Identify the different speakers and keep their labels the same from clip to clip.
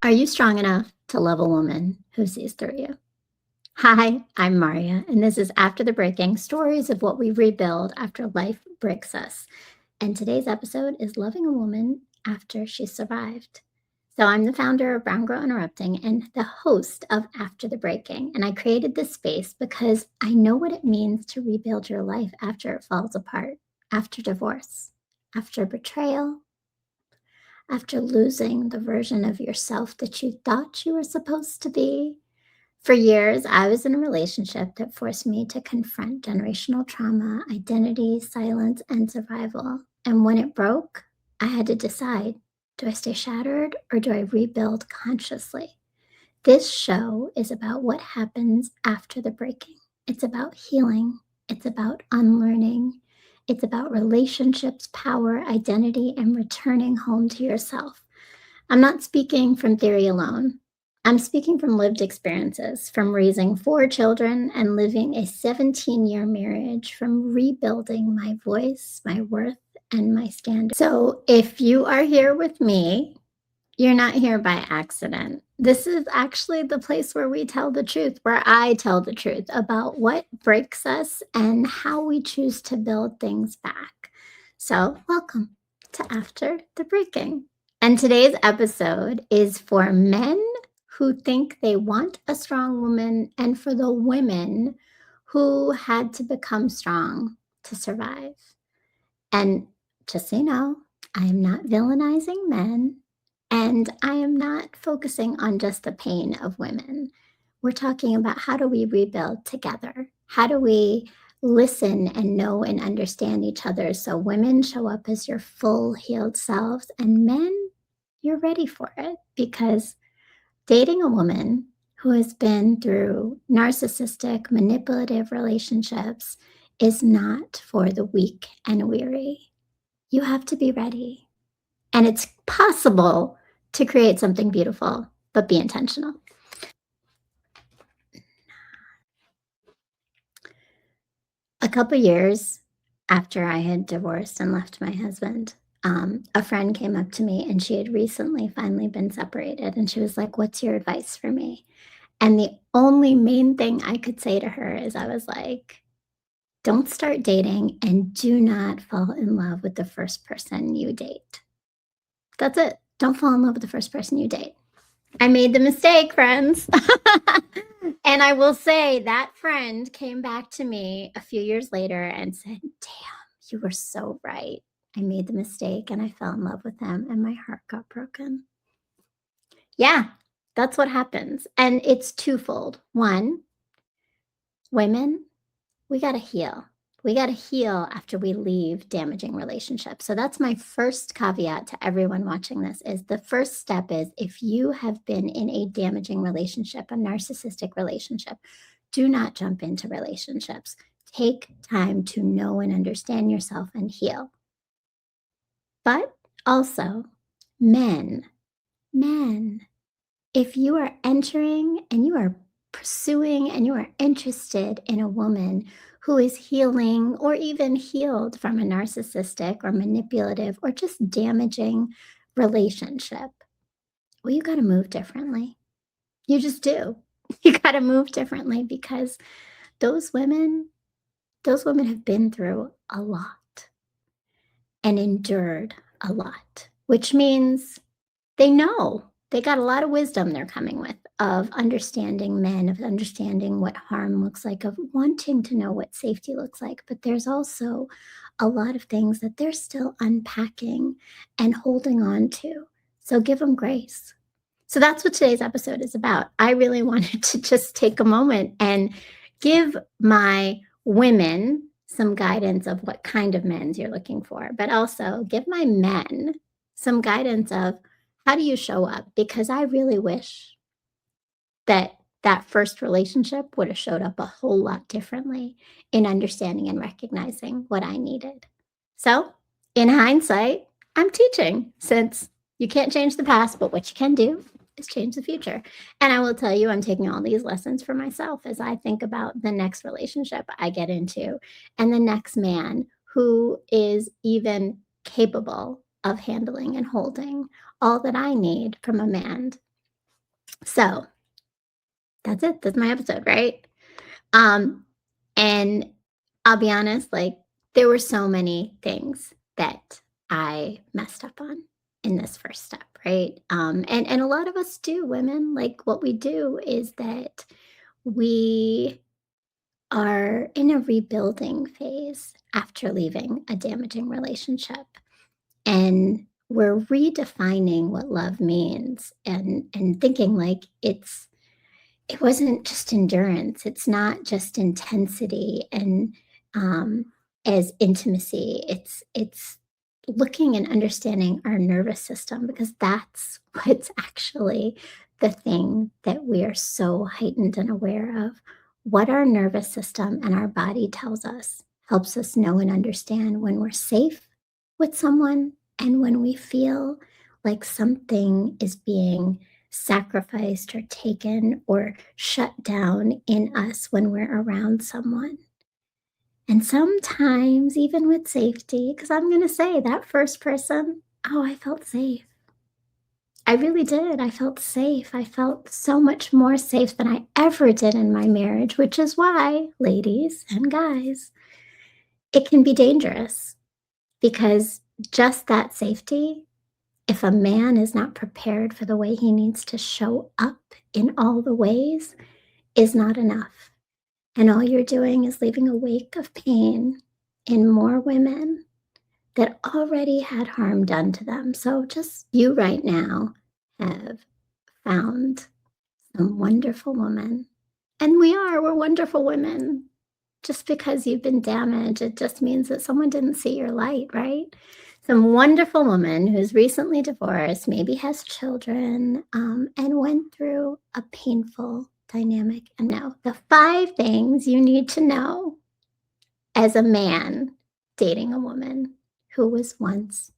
Speaker 1: Are you strong enough to love a woman who sees through you? Hi, I'm Marya, and this is After the Breaking Stories of What We Rebuild After Life Breaks Us. And today's episode is Loving a Woman After She Survived. So, I'm the founder of Brown Girl Interrupting and the host of After the Breaking. And I created this space because I know what it means to rebuild your life after it falls apart, after divorce, after betrayal, after losing the version of yourself that you thought you were supposed to be. For years, I was in a relationship that forced me to confront generational trauma, identity, silence, and survival. And when it broke, I had to decide, do I stay shattered or do I rebuild consciously? This show is about what happens after the breaking. It's about healing. It's about unlearning. It's about relationships, power, identity, and returning home to yourself. I'm not speaking from theory alone. I'm speaking from lived experiences, from raising 4 children and living a 17-year marriage, from rebuilding my voice, my worth, and my standards. So if you are here with me, you're not here by accident. This is actually the place where we tell the truth, where I tell the truth about what breaks us and how we choose to build things back. So, welcome to After the Breaking. And today's episode is for men who think they want a strong woman and for the women who had to become strong to survive. And just so you know, I am not villainizing men. And I am not focusing on just the pain of women. We're talking about how do we rebuild together? How do we listen and know and understand each other so women show up as your full healed selves and men, you're ready for it because dating a woman who has been through narcissistic, manipulative relationships is not for the weak and weary. You have to be ready. And it's possible to create something beautiful, but be intentional. A couple years after I had divorced and left my husband, a friend came up to me and she had recently finally been separated. And she was like, "What's your advice for me?" And the only main thing I could say to her is I was like, don't start dating and do not fall in love with the first person you date. That's it. Don't fall in love with the first person you date. I made the mistake, friends. And I will say that friend came back to me a few years later and said, "Damn, you were so right. I made the mistake and I fell in love with him and my heart got broken." Yeah, that's what happens. And it's twofold. One, women, we got to heal. We got to heal after we leave damaging relationships. So that's my first caveat to everyone watching this is the first step is if you have been in a damaging relationship, a narcissistic relationship, do not jump into relationships. Take time to know and understand yourself and heal. But also, men, men, if you are entering and you are pursuing and you are interested in a woman who is healing or even healed from a narcissistic or manipulative or just damaging relationship, well, you got to move differently. You just do. You got to move differently because those women, those women have been through a lot and endured a lot, which means they know. They got a lot of wisdom they're coming with of understanding men, of understanding what harm looks like, of wanting to know what safety looks like. But there's also a lot of things that they're still unpacking and holding on to. So give them grace. So that's what today's episode is about. I really wanted to just take a moment and give my women some guidance of what kind of men you're looking for, but also give my men some guidance of how do you show up? Because I really wish that that first relationship would have showed up a whole lot differently in understanding and recognizing what I needed. So, in hindsight, I'm teaching since you can't change the past, but what you can do is change the future. And I will tell you, I'm taking all these lessons for myself as I think about the next relationship I get into and the next man who is even capable of handling and holding all that I need from a man So that's it. That's my episode, right? Um, and I'll be honest, like there were so many things that I messed up on in this first step, right? And a lot of us do, women. Like what we do is that we are in a rebuilding phase after leaving a damaging relationship. And we're redefining what love means and thinking like it wasn't just endurance. It's not just intensity and um, as intimacy. It's looking and understanding our nervous system because that's what's actually the thing that we are so heightened and aware of. What our nervous system and our body tells us helps us know and understand when we're safe with someone and when we feel like something is being sacrificed or taken or shut down in us when we're around someone. And sometimes, even with safety, because I'm going to say that first person, oh, I felt safe. I really did. I felt safe. I felt so much more safe than I ever did in my marriage, which is why, ladies and guys, it can be dangerous because just that safety, if a man is not prepared for the way he needs to show up in all the ways, is not enough. And all you're doing is leaving a wake of pain in more women that already had harm done to them. So just you right now have found some wonderful woman. And we're wonderful women. Just because you've been damaged, it just means that someone didn't see your light, right? Some wonderful woman who's recently divorced, maybe has children, and went through a painful dynamic. And now, the 5 things you need to know as a man dating a woman who was once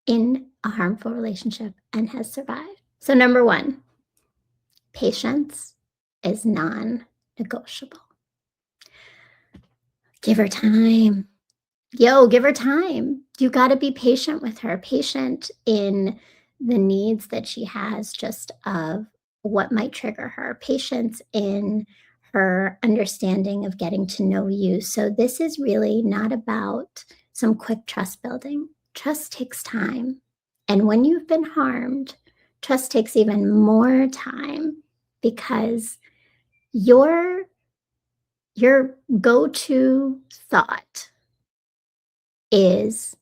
Speaker 1: in a harmful relationship and has survived. So, number 1, patience is non negotiable. Give her time. Yo, give her time. You got to be patient with her, patient in the needs that she has, just of what might trigger her, patience in her understanding of getting to know you. So, this is really not about some quick trust building. Trust takes time. And when you've been harmed, trust takes even more time because your go-to thought is,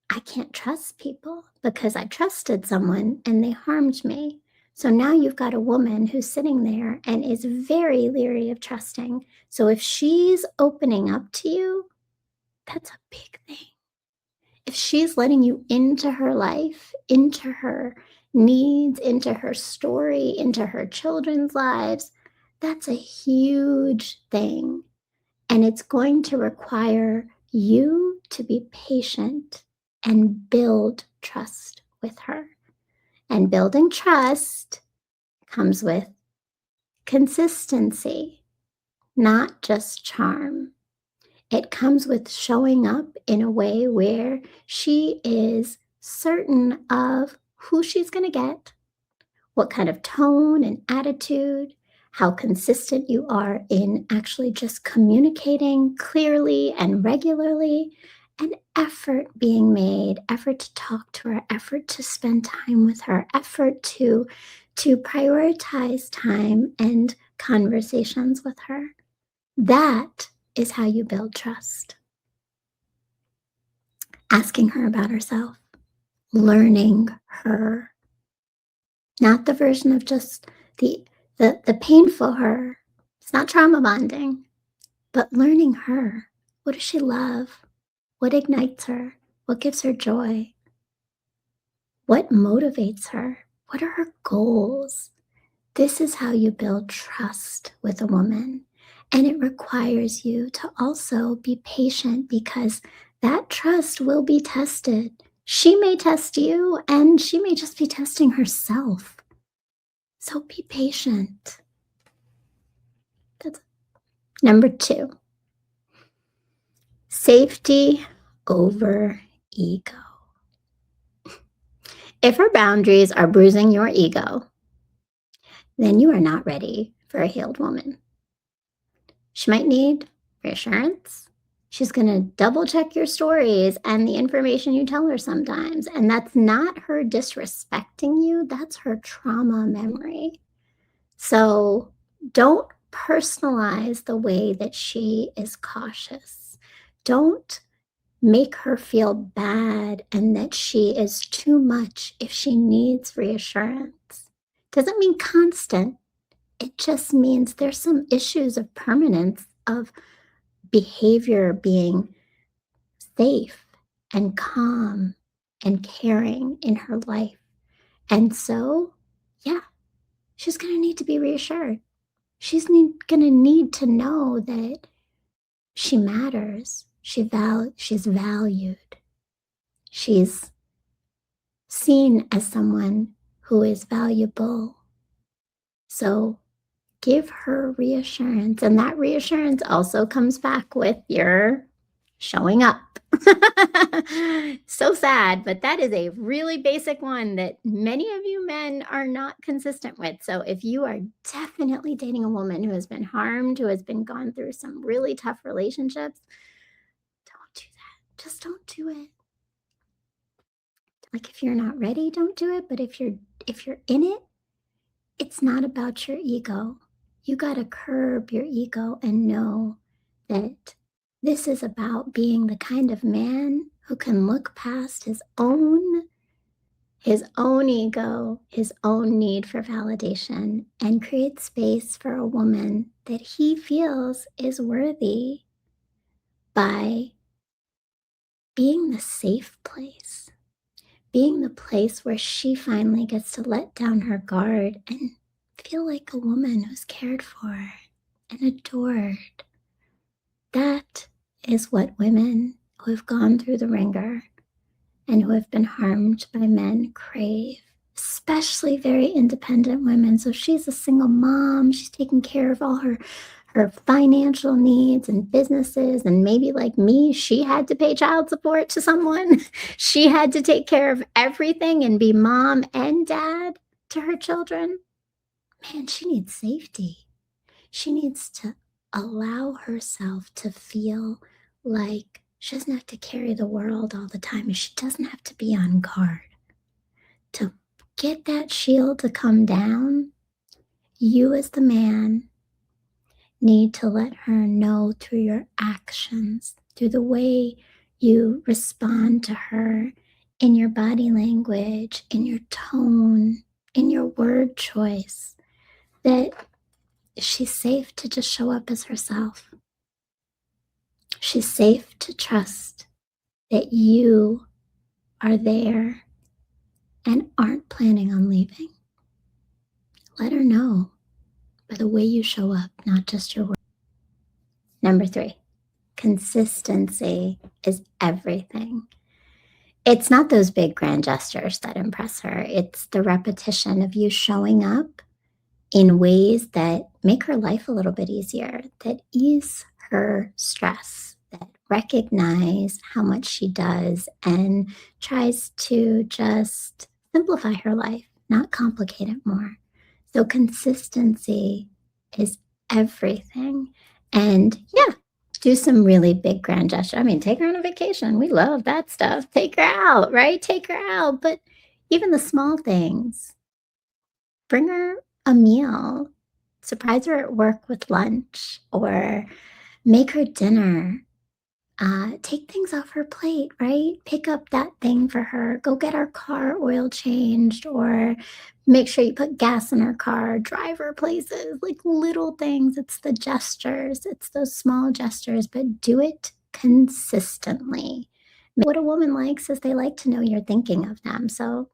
Speaker 1: I can't trust people because I trusted someone and they harmed me. So now you've got a woman who's sitting there and is very leery of trusting. So if she's opening up to you, that's a big thing. If she's letting you into her life, into her needs, into her story, into her children's lives, that's a huge thing. And it's going to require you to be patient and build trust with her. And building trust comes with consistency, not just charm. It comes with showing up in a way where she is certain of who she's going to get, what kind of tone and attitude, how consistent you are in actually just communicating clearly and regularly, and effort being made, effort to talk to her, effort to spend time with her, effort to prioritize time and conversations with her. That is how you build trust. Asking her about herself, learning her, not the version of just the painful her. It's not trauma bonding, but learning her. What does she love? What ignites her? What gives her joy? What motivates her? What are her goals? This is how you build trust with a woman. And it requires you to also be patient because that trust will be tested. She may test you and she may just be testing herself. So be patient. That's number 2. Safety over ego. If her boundaries are bruising your ego, then you are not ready for a healed woman. She might need reassurance. She's going to double check your stories and the information you tell her sometimes. And that's not her disrespecting you, that's her trauma memory. So don't personalize the way that she is cautious. Don't make her feel bad and that she is too much if she needs reassurance. Doesn't mean constant. It just means there's some issues of permanence of behavior being safe and calm and caring in her life. And so, yeah, she's going to need to be reassured. She's going to need to know that she matters. She's valued. She's seen as someone who is valuable. So give her reassurance. And that reassurance also comes back with your showing up. So sad, but that is a really basic one that many of you men are not consistent with. So if you are definitely dating a woman who has been harmed, who has been gone through some really tough relationships, don't do that. Just don't do it. Like if you're not ready, don't do it. But if you're in it, it's not about your ego. You got to curb your ego and know that this is about being the kind of man who can look past his own ego, his own need for validation, and create space for a woman that he feels is worthy by being the safe place, being the place where she finally gets to let down her guard and feel like a woman who's cared for and adored. That is what women who have gone through the ringer and who have been harmed by men crave, especially very independent women. So she's a single mom. She's taking care of all her financial needs and businesses. And maybe like me, she had to pay child support to someone. She had to take care of everything and be mom and dad to her children. Man, she needs safety. She needs to allow herself to feel like she doesn't have to carry the world all the time. She doesn't have to be on guard. To get that shield to come down, you as the man need to let her know through your actions, through the way you respond to her, in your body language, in your tone, in your word choice, that she's safe to just show up as herself. She's safe to trust that you are there and aren't planning on leaving. Let her know by the way you show up, not just your words. Number 3, consistency is everything. It's not those big grand gestures that impress her. It's the repetition of you showing up in ways that make her life a little bit easier, that ease her stress, that recognize how much she does and tries to just simplify her life, not complicate it more. So consistency is everything. And yeah, do some really big grand gesture. I mean, take her on a vacation. We love that stuff. Take her out, right? Take her out. But even the small things, bring her a meal, surprise her at work with lunch, or make her dinner. Take things off her plate, right? Pick up that thing for her. Go get our car oil changed, or make sure you put gas in her car, drive her places, like little things. It's the gestures, it's those small gestures, but do it consistently. What a woman likes is they like to know you're thinking of them. So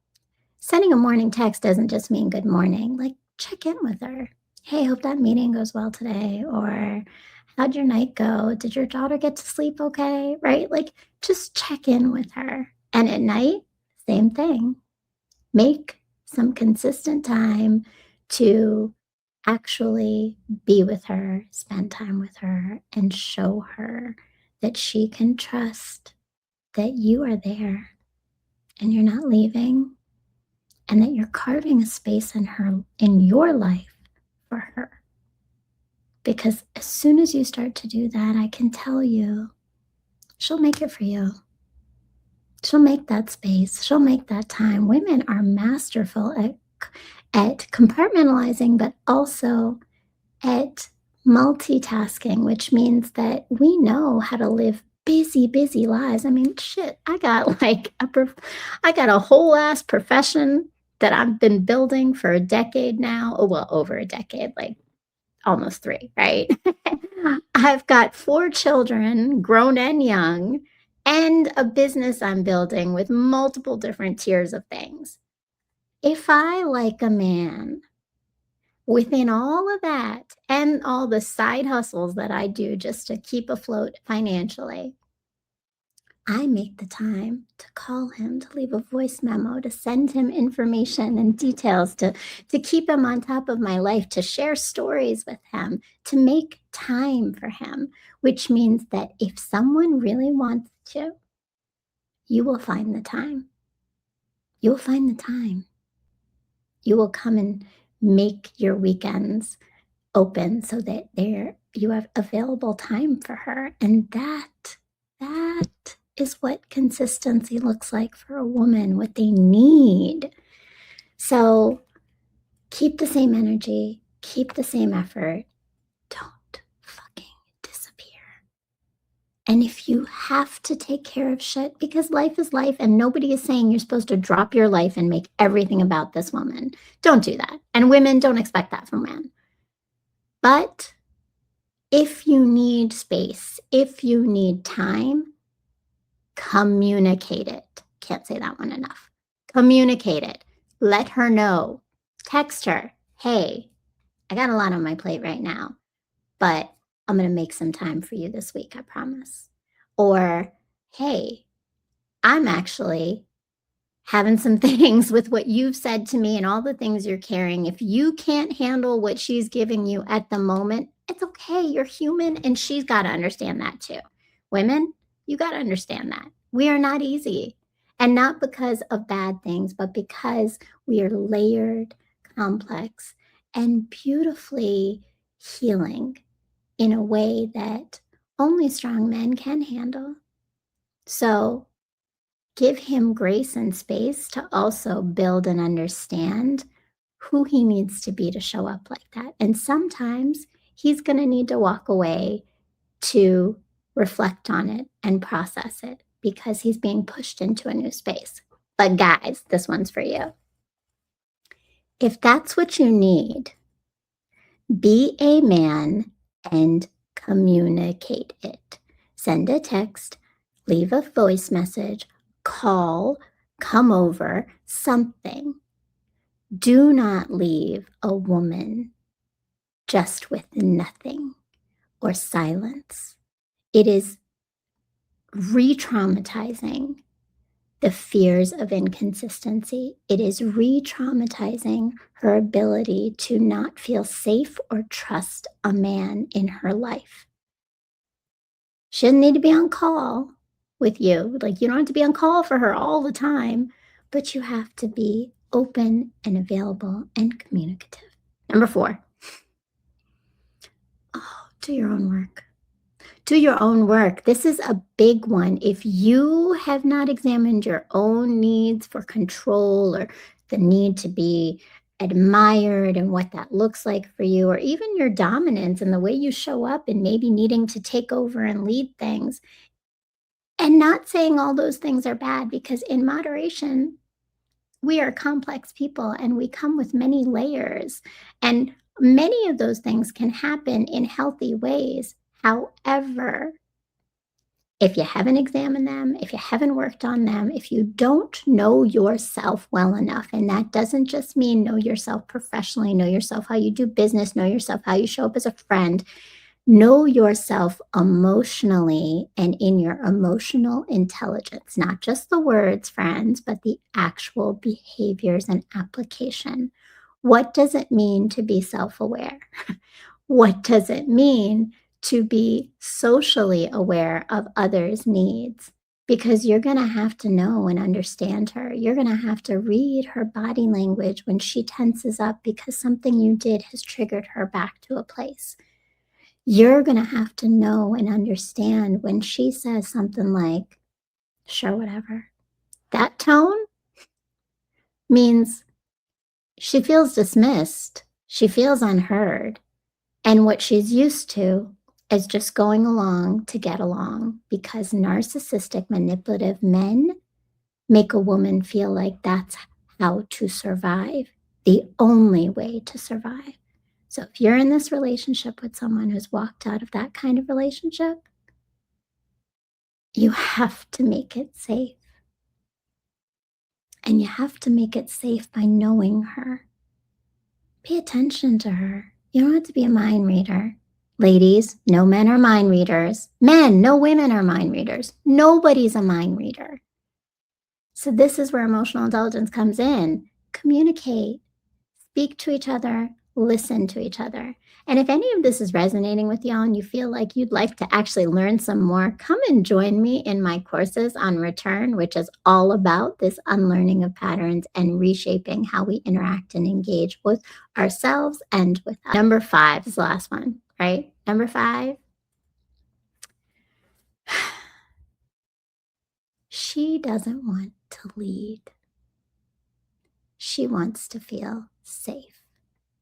Speaker 1: sending a morning text doesn't just mean good morning. Like, check in with her. Hey, hope that meeting goes well today. Or how'd your night go? Did your daughter get to sleep okay? Right? Like, just check in with her. And at night, same thing. Make some consistent time to actually be with her, spend time with her, and show her that she can trust that you are there and you're not leaving, and that you're carving a space in your life for her. Because as soon as you start to do that, I can tell you, she'll make it for you. She'll make that space. She'll make that time. Women are masterful at compartmentalizing, but also at multitasking, which means that we know how to live busy, busy lives. I mean, shit, I got like I got a whole ass profession that I've been building for a decade now. Oh, well, over a decade, like almost 3, right? I've got 4 children, grown and young, and a business I'm building with multiple different tiers of things. If I like a man within all of that and all the side hustles that I do just to keep afloat financially, I make the time to call him, to leave a voice memo, to send him information and details, to keep him on top of my life, to share stories with him, to make time for him, which means that if someone really wants to, you will find the time. You will find the time. You will come and make your weekends open so that you have available time for her, and that is what consistency looks like for a woman, what they need. So keep the same energy, keep the same effort, don't fucking disappear. And if you have to take care of shit, because life is life and nobody is saying you're supposed to drop your life and make everything about this woman, don't do that. And women, don't expect that from men. But if you need space, if you need time, communicate it. Can't say that one enough. Communicate it. Let her know. Text her. Hey, I got a lot on my plate right now, but I'm going to make some time for you this week, I promise. Or, hey, I'm actually having some things with what you've said to me and all the things you're carrying. If you can't handle what she's giving you at the moment, it's okay. You're human, and she's got to understand that too. Women, you got to understand that. We are not easy. And not because of bad things, but because we are layered, complex, and beautifully healing in a way that only strong men can handle. So give him grace and space to also build and understand who he needs to be to show up like that. And sometimes he's going to need to walk away to reflect on it and process it because he's being pushed into a new space. But guys, this one's for you. If that's what you need, be a man and communicate it. Send a text, leave a voice message, call, come over, something. Do not leave a woman just with nothing or silence. It is re-traumatizing the fears of inconsistency. It is re-traumatizing her ability to not feel safe or trust a man in her life. She doesn't need to be on call with you. Like, you don't have to be on call for her all the time, but you have to be open and available and communicative. Number 4, do your own work. Do your own work. This is a big one. If you have not examined your own needs for control or the need to be admired and what that looks like for you, or even your dominance and the way you show up and maybe needing to take over and lead things, and not saying all those things are bad, because in moderation, we are complex people and we come with many layers, and many of those things can happen in healthy ways. However, if you haven't examined them, if you haven't worked on them, if you don't know yourself well enough, and that doesn't just mean know yourself professionally, know yourself how you do business, know yourself how you show up as a friend, know yourself emotionally and in your emotional intelligence, not just the words, friends, but the actual behaviors and application. What does it mean to be self-aware? What does it mean to be socially aware of others' needs? because you're going to have to know and understand her. You're going to have to read her body language when she tenses up because something you did has triggered her back to a place. You're going to have to know and understand when she says something like, sure, whatever. That tone means she feels dismissed. She feels unheard. And what she's used to is just going along to get along, because narcissistic, manipulative men make a woman feel like that's how to survive, the only way to survive. So if you're in this relationship with someone who's walked out of that kind of relationship, you have to make it safe. And you have to make it safe by knowing her. Pay attention to her. You don't have to be a mind reader. Ladies, no men are mind readers. Men, no women are mind readers. Nobody's a mind reader. So this is where emotional intelligence comes in. Communicate, speak to each other, listen to each other. And if any of this is resonating with y'all and you feel like you'd like to actually learn some more, come and join me in my courses on Return, which is all about this unlearning of patterns and reshaping how we interact and engage with ourselves and with others. Number 5 is the last one, right? Number 5. She doesn't want to lead. She wants to feel safe.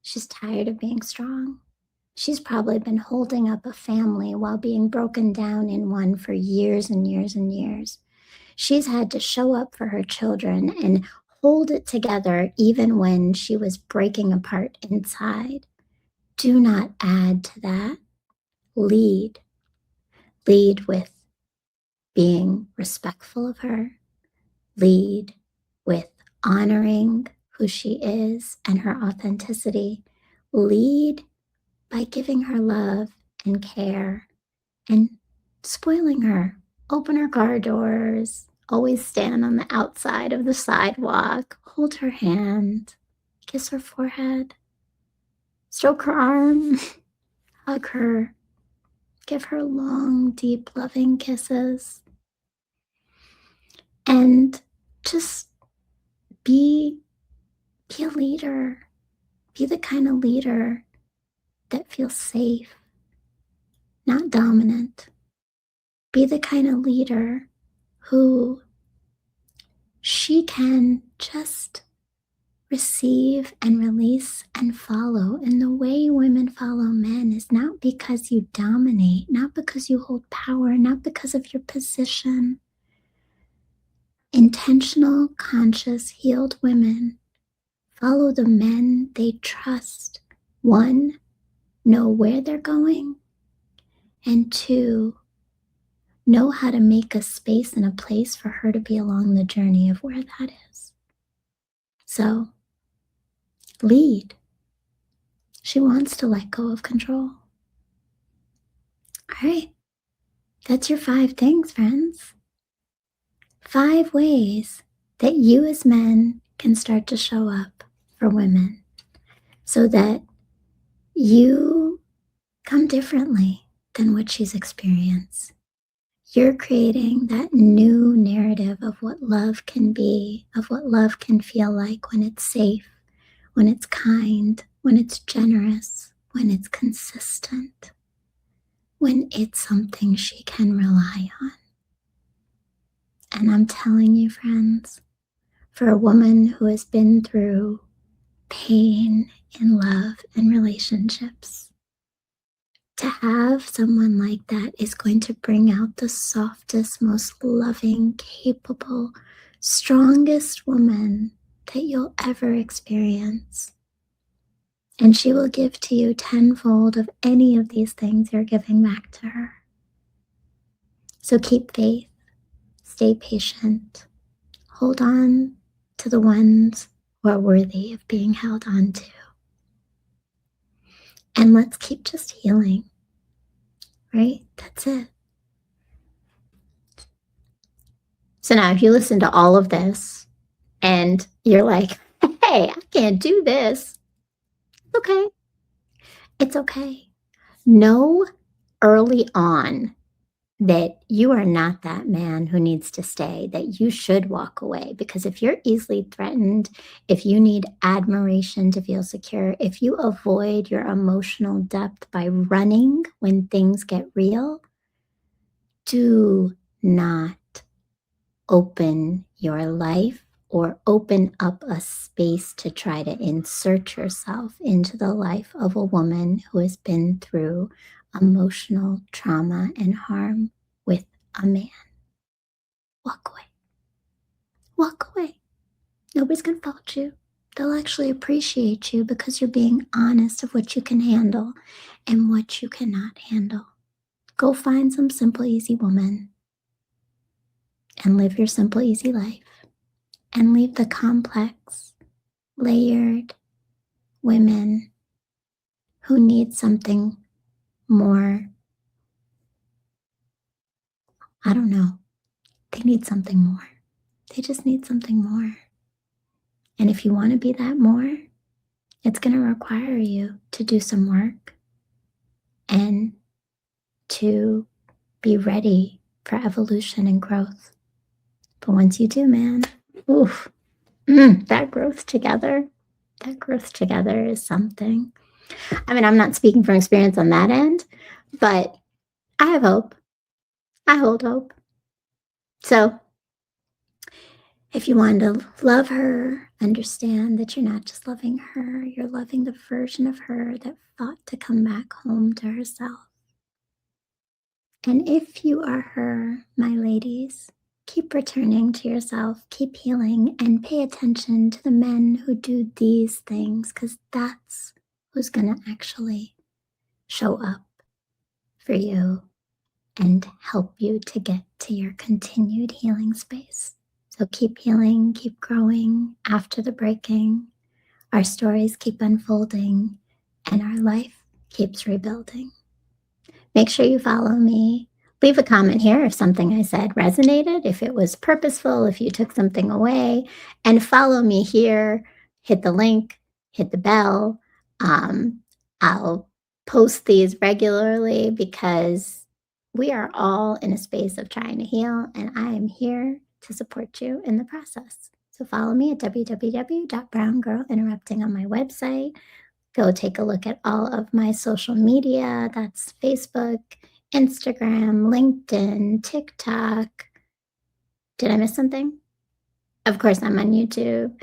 Speaker 1: She's tired of being strong. She's probably been holding up a family while being broken down in one for years and years and years. She's had to show up for her children and hold it together even when she was breaking apart inside. Do not add to that. Lead. Lead with being respectful of her. Lead with honoring who she is and her authenticity. Lead by giving her love and care and spoiling her. Open her car doors, always stand on the outside of the sidewalk, hold her hand, kiss her forehead, stroke her arm, hug her, give her long, deep, loving kisses, and just be a leader. Be the kind of leader that feels safe, not dominant. Be the kind of leader who she can just receive and release and follow. And the way women follow men is not because you dominate, not because you hold power, not because of your position. Intentional, conscious, healed women follow the men they trust. 1, know where they're going, and 2, know how to make a space and a place for her to be along the journey of where that is. So, lead. She wants to let go of control. All right. That's your 5 things, friends. 5 ways that you as men can start to show up for women so that you come differently than what she's experienced. You're creating that new narrative of what love can be, of what love can feel like when it's safe, when it's kind, when it's generous, when it's consistent, when it's something she can rely on. And I'm telling you, friends, for a woman who has been through pain in love and relationships, to have someone like that is going to bring out the softest, most loving, capable, strongest woman that you'll ever experience. And she will give to you tenfold of any of these things you're giving back to her. So keep faith, stay patient, hold on to the ones who are worthy of being held on to. And let's keep just healing. Right? That's it. So now if you listen to all of this and you're like, hey, I can't do this. Okay. It's okay. Know early on that you are not that man who needs to stay, that you should walk away. Because if you're easily threatened, if you need admiration to feel secure, if you avoid your emotional depth by running when things get real, do not open your life or open up a space to try to insert yourself into the life of a woman who has been through emotional trauma and harm with a man. Walk away. Walk away. Nobody's going to fault you. They'll actually appreciate you because you're being honest of what you can handle and what you cannot handle. Go find some simple, easy woman and live your simple, easy life and leave the complex, layered women who need something more. I don't know. They need something more. They just need something more. And if you want to be that more, it's going to require you to do some work and to be ready for evolution and growth. But once you do, man, oof, that growth together is something. I mean, I'm not speaking from experience on that end, but I have hope. I hold hope. So if you want to love her, understand that you're not just loving her, you're loving the version of her that fought to come back home to herself. And if you are her, my ladies, keep returning to yourself, keep healing, and pay attention to the men who do these things, because that's who's going to actually show up for you and help you to get to your continued healing space. So keep healing, keep growing after the breaking. Our stories keep unfolding, and our life keeps rebuilding. Make sure you follow me. Leave a comment here if something I said resonated, if it was purposeful, if you took something away, and follow me here. Hit the link, hit the bell. I'll post these regularly because we are all in a space of trying to heal, and I am here to support you in the process. So follow me at www.browngirlinterrupting on my website. Go take a look at all of my social media. That's Facebook, Instagram, LinkedIn, TikTok. Did I miss something? Of course, I'm on YouTube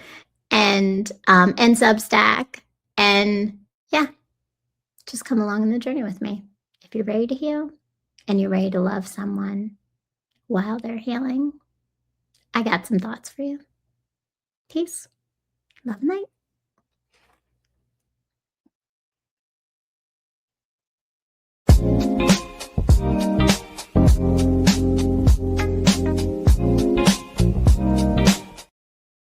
Speaker 1: and Substack. And yeah, just come along on the journey with me. If you're ready to heal and you're ready to love someone while they're healing, I got some thoughts for you. Peace. Love and light.